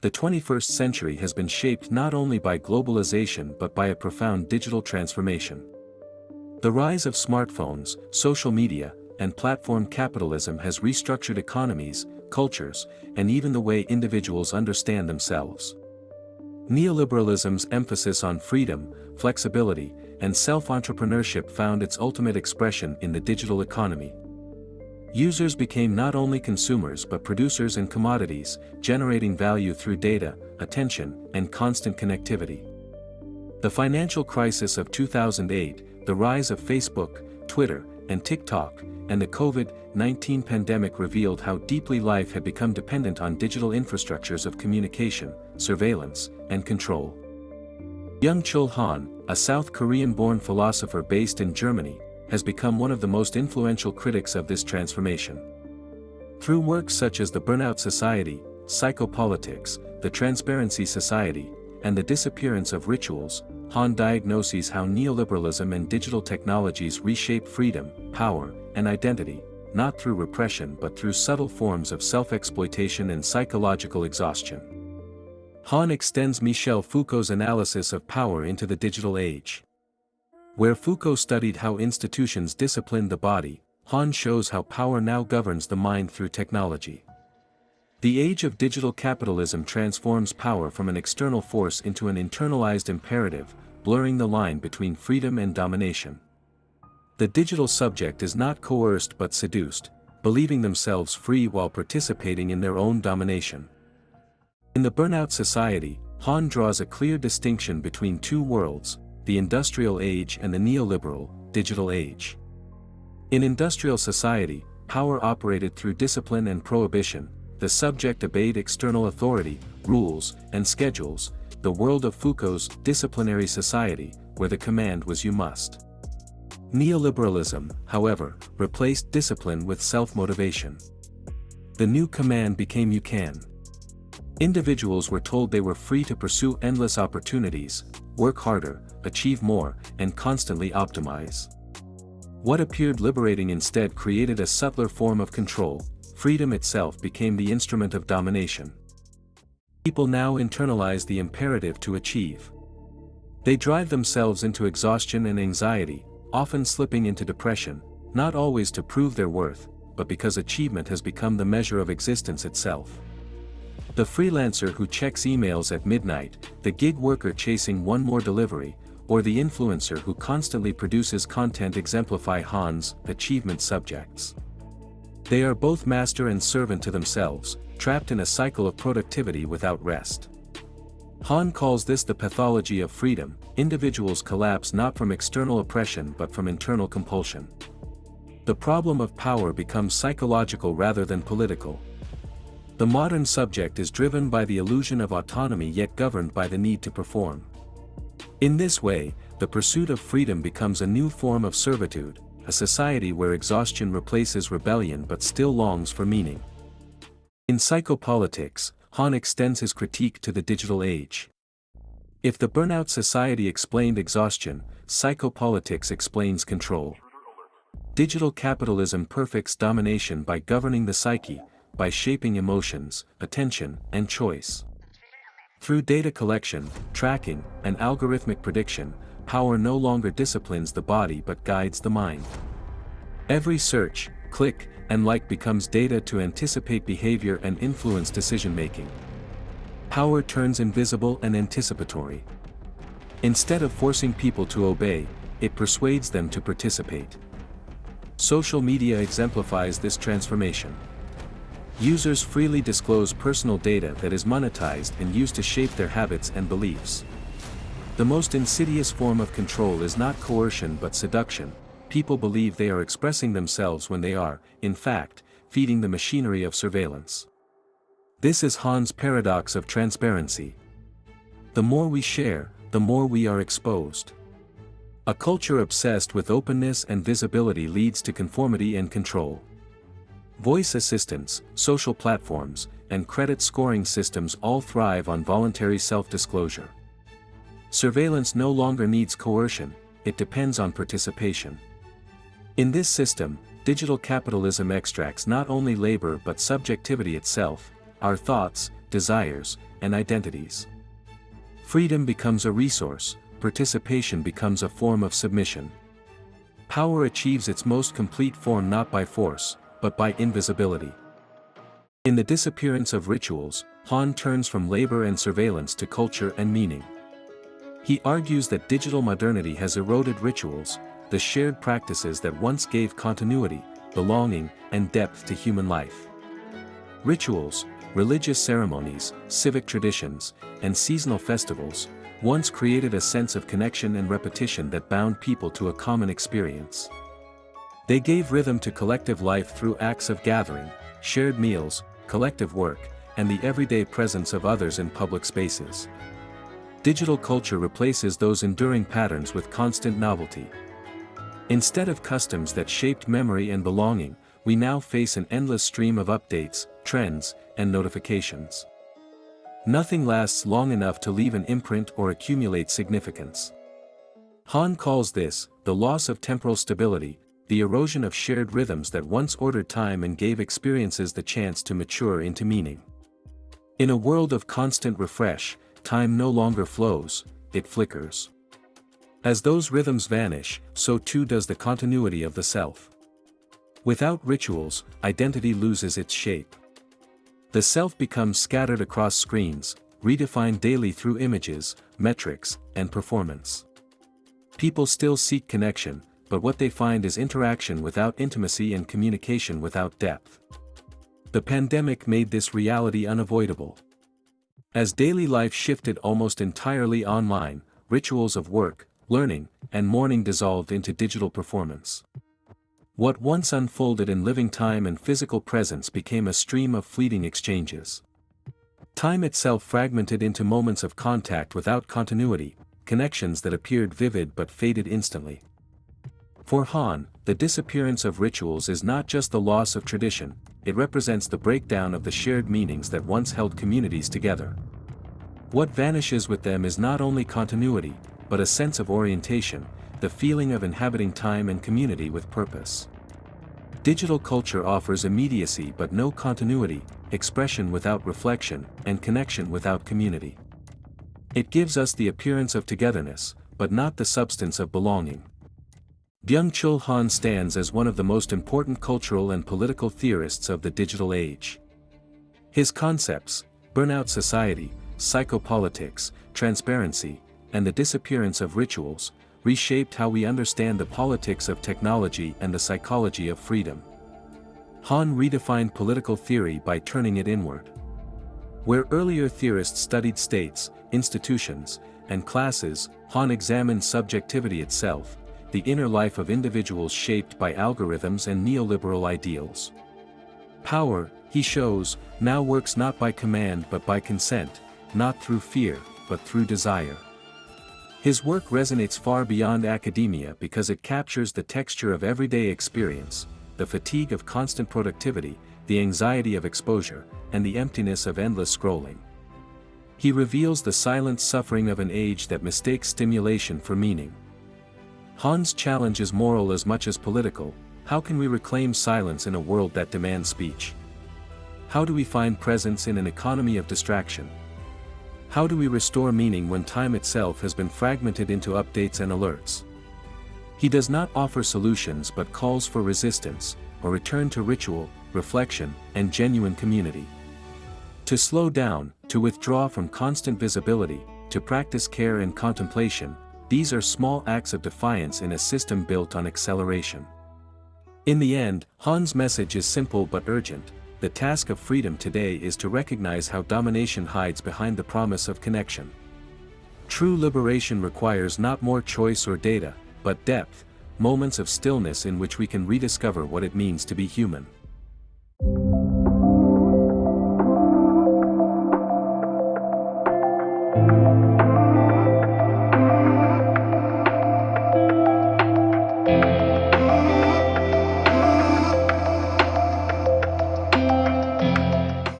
The 21st century has been shaped not only by globalization but by a profound digital transformation. The rise of smartphones, social media, and platform capitalism has restructured economies, cultures, and even the way individuals understand themselves. Neoliberalism's emphasis on freedom, flexibility, and self-entrepreneurship found its ultimate expression in the digital economy. Users became not only consumers but producers in commodities, generating value through data, attention, and constant connectivity. The financial crisis of 2008, the rise of Facebook, Twitter, and TikTok, and the COVID-19 pandemic revealed how deeply life had become dependent on digital infrastructures of communication, surveillance, and control. Byung-Chul Han, a South Korean-born philosopher based in Germany, has become one of the most influential critics of this transformation. Through works such as The Burnout Society, Psychopolitics, The Transparency Society, and The Disappearance of Rituals, Han diagnoses how neoliberalism and digital technologies reshape freedom, power, and identity, not through repression but through subtle forms of self-exploitation and psychological exhaustion. Han extends Michel Foucault's analysis of power into the digital age. Where Foucault studied how institutions disciplined the body, Han shows how power now governs the mind through technology. The age of digital capitalism transforms power from an external force into an internalized imperative, blurring the line between freedom and domination. The digital subject is not coerced but seduced, believing themselves free while participating in their own domination. In The Burnout Society, Han draws a clear distinction between two worlds, the industrial age and the neoliberal, digital age. In industrial society, power operated through discipline and prohibition, the subject obeyed external authority, rules, and schedules, the world of Foucault's disciplinary society, where the command was you must. Neoliberalism, however, replaced discipline with self-motivation. The new command became you can. Individuals were told they were free to pursue endless opportunities, work harder, achieve more, and constantly optimize. What appeared liberating instead created a subtler form of control. Freedom itself became the instrument of domination. People now internalize the imperative to achieve. They drive themselves into exhaustion and anxiety, often slipping into depression, not always to prove their worth, but because achievement has become the measure of existence itself. The freelancer who checks emails at midnight, the gig worker chasing one more delivery, or the influencer who constantly produces content exemplify Han's achievement subjects. They are both master and servant to themselves, trapped in a cycle of productivity without rest. Han calls this the pathology of freedom. Individuals collapse not from external oppression but from internal compulsion. The problem of power becomes psychological rather than political. The modern subject is driven by the illusion of autonomy yet governed by the need to perform. In this way, the pursuit of freedom becomes a new form of servitude, a society where exhaustion replaces rebellion but still longs for meaning. In Psychopolitics, Han extends his critique to the digital age. If the Burnout Society explained exhaustion, Psychopolitics explains control. Digital capitalism perfects domination by governing the psyche, by shaping emotions, attention, and choice. Through data collection, tracking, and algorithmic prediction, power no longer disciplines the body but guides the mind. Every search, click, and like becomes data to anticipate behavior and influence decision-making. Power turns invisible and anticipatory. Instead of forcing people to obey, it persuades them to participate. Social media exemplifies this transformation. Users freely disclose personal data that is monetized and used to shape their habits and beliefs. The most insidious form of control is not coercion but seduction. People believe they are expressing themselves when they are, in fact, feeding the machinery of surveillance. This is Han's paradox of transparency. The more we share, the more we are exposed. A culture obsessed with openness and visibility leads to conformity and control. Voice assistants, social platforms, and credit scoring systems all thrive on voluntary self-disclosure. Surveillance no longer needs coercion, it depends on participation. In this system, digital capitalism extracts not only labor but subjectivity itself, our thoughts, desires, and identities. Freedom becomes a resource, participation becomes a form of submission. Power achieves its most complete form not by force, but by invisibility. In The Disappearance of Rituals, Hahn turns from labor and surveillance to culture and meaning. He argues that digital modernity has eroded rituals, the shared practices that once gave continuity, belonging, and depth to human life. Rituals, religious ceremonies, civic traditions, and seasonal festivals, once created a sense of connection and repetition that bound people to a common experience. They gave rhythm to collective life through acts of gathering, shared meals, collective work, and the everyday presence of others in public spaces. Digital culture replaces those enduring patterns with constant novelty. Instead of customs that shaped memory and belonging, we now face an endless stream of updates, trends, and notifications. Nothing lasts long enough to leave an imprint or accumulate significance. Hahn calls this the loss of temporal stability, the erosion of shared rhythms that once ordered time and gave experiences the chance to mature into meaning. In a world of constant refresh, time no longer flows, it flickers. As those rhythms vanish, so too does the continuity of the self. Without rituals, identity loses its shape. The self becomes scattered across screens, redefined daily through images, metrics, and performance. People still seek connection, but what they find is interaction without intimacy and communication without depth. The pandemic made this reality unavoidable. As daily life shifted almost entirely online, rituals of work, learning, and mourning dissolved into digital performance. What once unfolded in living time and physical presence became a stream of fleeting exchanges. Time itself fragmented into moments of contact without continuity, connections that appeared vivid but faded instantly. For Hahn, the disappearance of rituals is not just the loss of tradition, it represents the breakdown of the shared meanings that once held communities together. What vanishes with them is not only continuity, but a sense of orientation, the feeling of inhabiting time and community with purpose. Digital culture offers immediacy but no continuity, expression without reflection, and connection without community. It gives us the appearance of togetherness, but not the substance of belonging. Byung-Chul Han stands as one of the most important cultural and political theorists of the digital age. His concepts, burnout society, psychopolitics, transparency, and the disappearance of rituals, reshaped how we understand the politics of technology and the psychology of freedom. Han redefined political theory by turning it inward. Where earlier theorists studied states, institutions, and classes, Han examined subjectivity itself, the inner life of individuals shaped by algorithms and neoliberal ideals. Power, he shows, now works not by command but by consent, not through fear, but through desire. His work resonates far beyond academia because it captures the texture of everyday experience, the fatigue of constant productivity, the anxiety of exposure, and the emptiness of endless scrolling. He reveals the silent suffering of an age that mistakes stimulation for meaning. Han's challenge is moral as much as political. How can we reclaim silence in a world that demands speech? How do we find presence in an economy of distraction? How do we restore meaning when time itself has been fragmented into updates and alerts? He does not offer solutions but calls for resistance, a return to ritual, reflection, and genuine community. To slow down, to withdraw from constant visibility, to practice care and contemplation, these are small acts of defiance in a system built on acceleration. In the end, Han's message is simple but urgent. The task of freedom today is to recognize how domination hides behind the promise of connection. True liberation requires not more choice or data, but depth, moments of stillness in which we can rediscover what it means to be human.